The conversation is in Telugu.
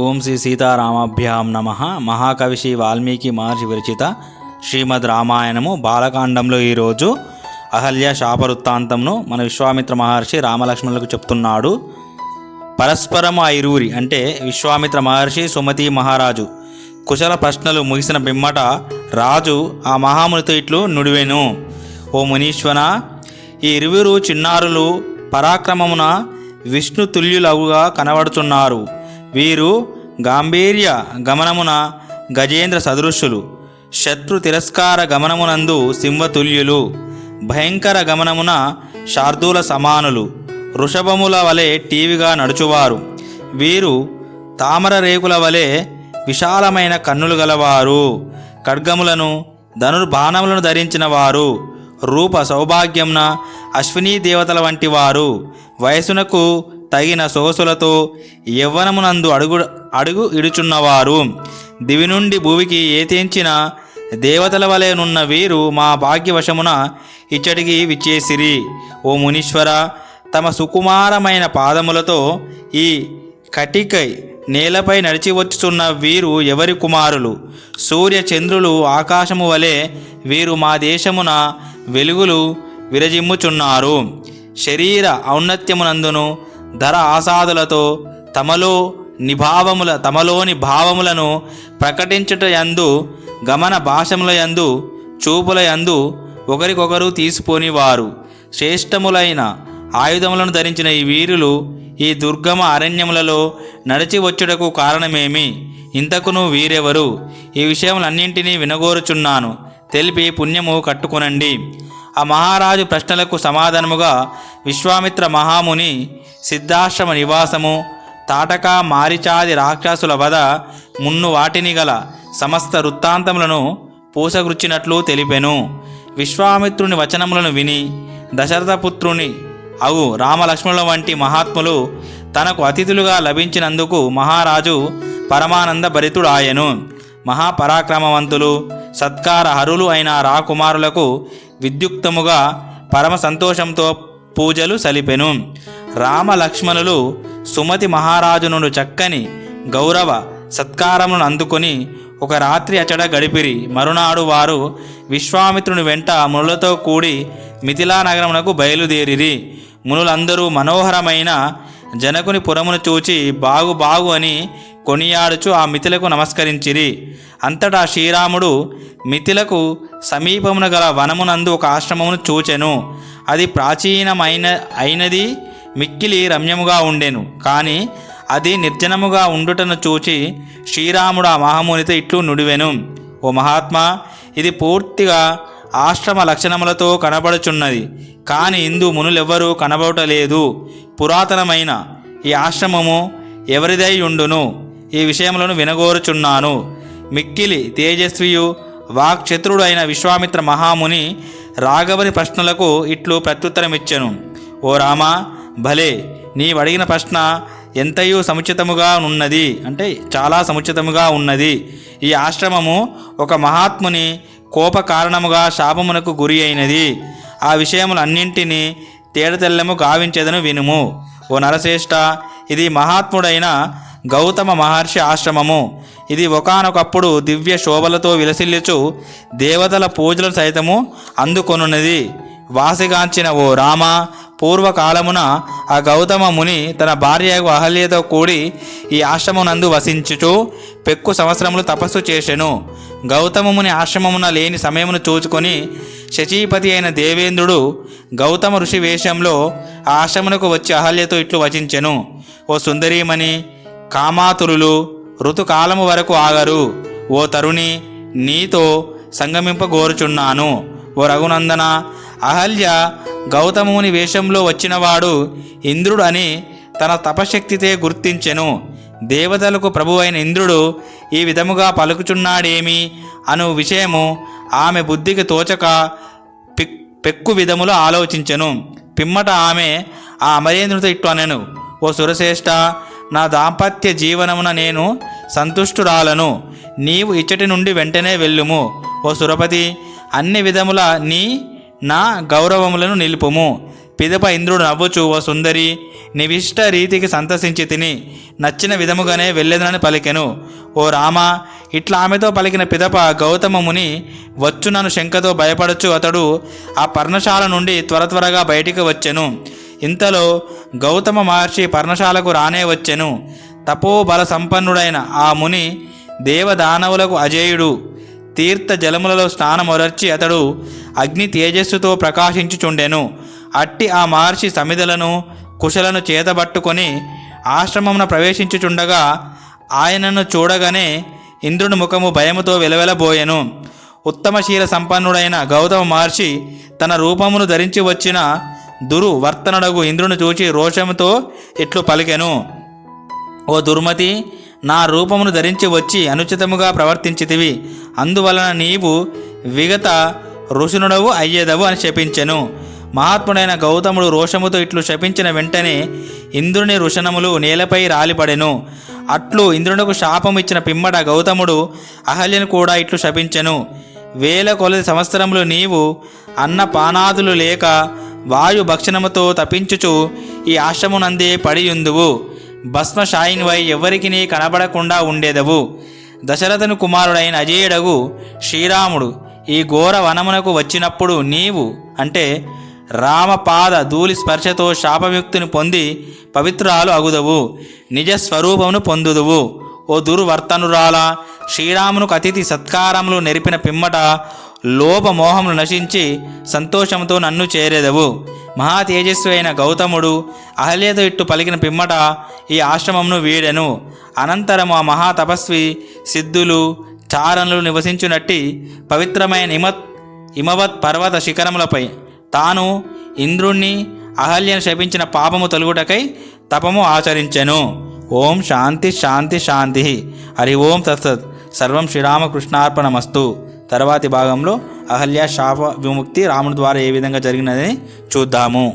ఓం శ్రీ సీతారామాభ్యాం నమః. మహాకవి శ్రీ వాల్మీకి మహర్షి విరచిత శ్రీమద్ రామాయణము బాలకాండంలో ఈరోజు అహల్య శాపవృత్తాంతంను మన విశ్వామిత్ర మహర్షి రామలక్ష్మణులకు చెప్తున్నాడు. పరస్పరము ఆ ఇరువురి అంటే విశ్వామిత్ర మహర్షి సుమతి మహారాజు కుశల ప్రశ్నలు ముగిసిన పిమ్మట రాజు ఆ మహామునితో ఇట్లు నుడివెను. ఓ మునీశ్వర, ఈ ఇరువురు చిన్నారులు పరాక్రమమున విష్ణు తుల్యులవుగా కనబడుచున్నారు. వీరు గాంభీర్య గమనమున గజేంద్ర సదృశులు, శత్రు తిరస్కార గమనమునందు సింహతుల్యులు, భయంకర గమనమున శార్దూల సమానులు, వృషభముల వలె టీవిగా నడుచువారు. వీరు తామర రేకుల వలె విశాలమైన కన్నులు గలవారు, ఖడ్గములను ధనుర్బాణములను ధరించిన వారు, రూప సౌభాగ్యంన అశ్వినీ దేవతల వంటి వారు, వయసునకు తగిన సొగసులతో యవ్వనమునందు అడుగు ఇడుచున్నవారు. దివి నుండి భూమికి ఏతేంచిన దేవతల వలెనున్న వీరు మా భాగ్యవశమున ఇచ్చటికి విచ్చేసిరి. ఓ మునీశ్వర, తమ సుకుమారమైన పాదములతో ఈ కటికై నేలపై నడిచివచ్చుచున్న వీరు ఎవరి కుమారులు? సూర్య చంద్రులు ఆకాశము వలె వీరు మా దేశమున వెలుగులు విరజిమ్ముచున్నారు. శరీర ఔన్నత్యమునందును ధర ఆసాదులతో తమలోని భావములను ప్రకటించుట యందు, గమన భాషముల యందు, చూపుల యందు ఒకరికొకరు తీసిపోనివారు. శ్రేష్టములైన ఆయుధములను ధరించిన ఈ వీరులు ఈ దుర్గమ అరణ్యములలో నడిచి వచ్చుటకు కారణమేమి? ఇంతకును వీరెవరు? ఈ విషయములన్నింటినీ వినగోరుచున్నాను, తెలిపి పుణ్యము కట్టుకొనండి. ఆ మహారాజు ప్రశ్నలకు సమాధానముగా విశ్వామిత్ర మహాముని సిద్ధాశ్రమ నివాసము, తాటక మారిచాది రాక్షసుల వధ మున్ను వాటిని గల సమస్త వృత్తాంతములను పూసగుచ్చినట్లు తెలిపెను. విశ్వామిత్రుని వచనములను విని దశరథపుత్రుని అవు రామలక్ష్మణుల వంటి మహాత్ములు తనకు అతిథులుగా లభించినందుకు మహారాజు పరమానంద భరితుడాయెను. మహాపరాక్రమవంతులు సత్కార హరులు అయిన రాకుమారులకు విద్యుక్తముగా పరమ సంతోషంతో పూజలు సలిపెను. రామలక్ష్మణులు సుమతి మహారాజు నుండి చక్కని గౌరవ సత్కారములను అందుకొని ఒక రాత్రి అచట గడిపిరి. మరునాడు వారు విశ్వామిత్రుని వెంట మునులతో కూడి మిథిలా నగరమునకు బయలుదేరిరి. మునులందరూ మనోహరమైన జనకుని పురమును చూచి బాగు అని కొనియాడుచు ఆ మిథిలకు నమస్కరించిరి. అంతటా శ్రీరాముడు మిథిలకు సమీపమున గల వనమునందు ఒక ఆశ్రమమును చూచెను. అది అయినది మిక్కిలి రమ్యముగా ఉండెను. కానీ అది నిర్జనముగా ఉండుటను చూచి శ్రీరాముడు ఆ మహామునితో ఇట్లు నుడివెను. ఓ మహాత్మా, ఇది పూర్తిగా ఆశ్రమ లక్షణములతో కనబడుచున్నది. కానీ ఇందు మునులెవ్వరూ కనబడలేదు. పురాతనమైన ఈ ఆశ్రమము ఎవరిదై ఉండును? ఈ విషయములను వినగోరుచున్నాను. మిక్కిలి తేజస్వియు వాక్చతురుడు అయిన విశ్వామిత్ర మహాముని రాఘవుని ప్రశ్నలకు ఇట్లు ప్రత్యుత్తరమిచ్చెను. ఓ రామ, భలే, నీవడిగిన ప్రశ్న ఎంతయో సముచితముగా ఉన్నది, అంటే చాలా సముచితముగా ఉన్నది. ఈ ఆశ్రమము ఒక మహాత్ముని కోప కారణముగా శాపమునకు గురి అయినది. ఆ విషయములన్నింటినీ తేడతెల్లము గావించెదను, వినుము. ఓ నరశ్రేష్ఠ, ఇది మహాత్ముడైన గౌతమ మహర్షి ఆశ్రమము. ఇది ఒకానొకప్పుడు దివ్య శోభలతో విలసిల్లుచు దేవతల పూజలు సైతము అందుకొనున్నది. వాసిగాంచిన ఓ రామ, పూర్వకాలమున ఆ గౌతమ ముని తన భార్యకు అహల్యతో కూడి ఈ ఆశ్రమమునందు వసించుచు పెక్కు సంవత్సరములు తపస్సు చేసెను. గౌతమ ముని ఆశ్రమమున లేని సమయమును చూచుకొని శచీపతి అయిన దేవేంద్రుడు గౌతమ ఋషి వేషంలో ఆ ఆశ్రమునకు వచ్చి అహల్యతో ఇట్లు వచించెను. ఓ సుందరీమణి, కామాతురులు ఋతుకాలము వరకు ఆగరు. ఓ తరుణి, నీతో సంగమింపగోరుచున్నాను. ఓ రఘునందన, అహల్య గౌతముని వేషంలో వచ్చినవాడు ఇంద్రుడు అని తన తపశక్తితే గుర్తించెను. దేవతలకు ప్రభువైన ఇంద్రుడు ఈ విధముగా పలుకుచున్నాడేమి అను విషయము ఆమె బుద్ధికి తోచక పెక్కు విధములో ఆలోచించెను. పిమ్మట ఆమె ఆ అమరేంద్రునితో ఇట్టు అనెను. ఓ సురశ్రేష్ఠ, నా దాంపత్య జీవనమున నేను సంతుష్టురాలను. నీవు ఇచ్చటి నుండి వెంటనే వెళ్ళుము. ఓ సురపతి, అన్ని విధముల నా గౌరవములను నిలుపుము. పిదప ఇంద్రుడు నవ్వుచూ, ఓ సుందరి, నీవిష్ట రీతికి సంతసించి తిని నచ్చిన విధముగానే వెళ్ళేదనని పలికెను. ఓ రామ, ఇట్లా ఆమెతో పలికిన పిదప గౌతమ ముని వచ్చునను శంకతో భయపడచ్చు అతడు ఆ పర్ణశాల నుండి త్వరగా బయటికి వచ్చెను. ఇంతలో గౌతమ మహర్షి పర్ణశాలకు రానే వచ్చెను. తపోబల సంపన్నుడైన ఆ ముని దేవదానవులకు అజేయుడు. తీర్థ జలములలో స్నానమొరర్చి అతడు అగ్ని తేజస్సుతో ప్రకాశించుచుండెను. అట్టి ఆ మహర్షి సమిధలను కుశలను చేతబట్టుకొని ఆశ్రమమున ప్రవేశించుచుండగా ఆయనను చూడగానే ఇంద్రుని ముఖము భయముతో వెలవెలబోయెను. ఉత్తమశీల సంపన్నుడైన గౌతమ మహర్షి తన రూపమును ధరించి వచ్చిన దుర్వర్తనుడగు ఇంద్రుని చూచి రోషముతో ఇట్లు పలికెను. ఓ దుర్మతి, నా రూపమును ధరించి వచ్చి అనుచితముగా ప్రవర్తించితివి. అందువలన నీవు విగత ఋషునుడవు అయ్యేదవు అని శపించెను. మహాత్ముడైన గౌతముడు రోషముతో ఇట్లు శపించిన వెంటనే ఇంద్రుని ఋషణములు నేలపై రాలిపడెను. అట్లు ఇంద్రునకు శాపం ఇచ్చిన పిమ్మట గౌతముడు అహల్యను కూడా ఇట్లు శపించెను. వేల కొలది సంవత్సరములు నీవు అన్నపానాదులు లేక వాయు భక్షణముతో తప్పించుచు ఈ ఆశ్రమునందే పడియుందువు. భస్మశాయినివై ఎవరికి నీ కనబడకుండా ఉండేదవు. దశరథను కుమారుడైన అజేయుడగు శ్రీరాముడు ఈ ఘోర వనమునకు వచ్చినప్పుడు నీవు అంటే రామపాద ధూళి స్పర్శతో శాపవిముక్తిని పొంది పవిత్రాలు అగుదవు, నిజస్వరూపమును పొందుదువు. ఓ దుర్వర్తనురాల, శ్రీరామునకు అతిథి సత్కారములు నెరిపిన పిమ్మట లోభమోహములు నశించి సంతోషంతో నన్ను చేరేదవు. మహా తేజస్వి అయిన గౌతముడు అహల్యతో ఇట్టు పలికిన పిమ్మట ఈ ఆశ్రమమును వీడెను. అనంతరం ఆ మహా తపస్వి సిద్ధులు చారణులు నివసించునట్టి పవిత్రమైన హిమవత్ పర్వత శిఖరములపై తాను ఇంద్రుణ్ణి అహల్యను శపించిన పాపము తొలగుటకై తపము ఆచరించెను. ఓం శాంతి శాంతి శాంతి. హరి ఓం తత్సత్. సర్వం శ్రీరామకృష్ణార్పణమస్తు. తర్వాతి భాగంలో అహల్య శాప విముక్తి రాముడి ద్వారా ఏ విధంగా జరిగినదని చూద్దాము.